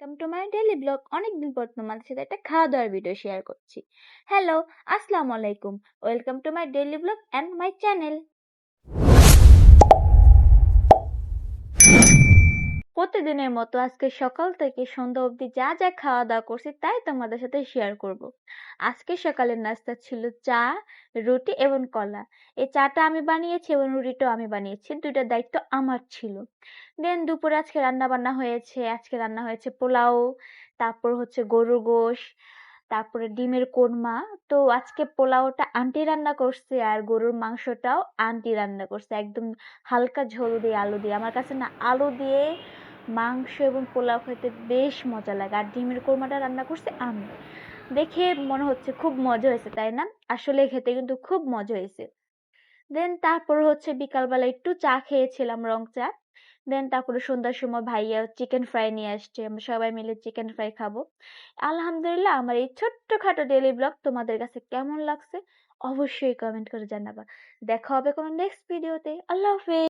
Welcome to my daily blog. অনেকদিন পর তোমাদের সাথে একটা খাওয়া দাওয়ার ভিডিও শেয়ার করছি। হ্যালো, আসসালামু আলাইকুম। Welcome to my daily blog and my channel. প্রতিদিনের মতো আজকে সকাল থেকে সন্ধ্যা অবধি যা যা খাওয়া দাওয়া করছি তাই তোমাদের সাথে শেয়ার করব। আজকে সকালের নাস্তা ছিল চা, রুটি এবং কলা। এই চাটা আমি বানিয়েছি এবং রুটিটাও আমি বানিয়েছি, দুইটার দায়িত্ব আমার ছিল। দেন দুপুরে আজকে রান্না বান্না হয়েছে। আজকে রান্না হয়েছে পোলাও, তারপর হচ্ছে গরুর গোশ, তারপরে ডিমের কোরমা। তো আজকে পোলাওটা আন্টি রান্না করছে আর গরুর মাংসটাও আন্টি রান্না করছে, একদম হালকা ঝোল দিয়ে আলু দিয়ে। আমার কাছে না আলু দিয়ে মাংস এবং পোলাও খেতে বেশ মজা লাগে। আর ডিমের কোরমাটা রান্না করছে আমি। দেখে মনে হচ্ছে খুব মজা হয়েছে, তাই না? আসলে খেতে কিন্তু খুব মজা হয়েছে। দেন তারপর হচ্ছে বিকালবেলা একটু চা খেয়েছিলাম, রং চা। দেন তারপরে সন্ধ্যার সময় ভাইয়া চিকেন ফ্রাই নিয়ে আসছে, আমরা সবাই মিলে চিকেন ফ্রাই খাবো। আলহামদুলিল্লাহ, আমার এই ছোট্টখাটো ডেইলি ব্লগ তোমাদের কাছে কেমন লাগছে অবশ্যই কমেন্ট করে জানাবা। দেখা হবে কোনো নেক্সট ভিডিওতে। আল্লাহ হাফেজ।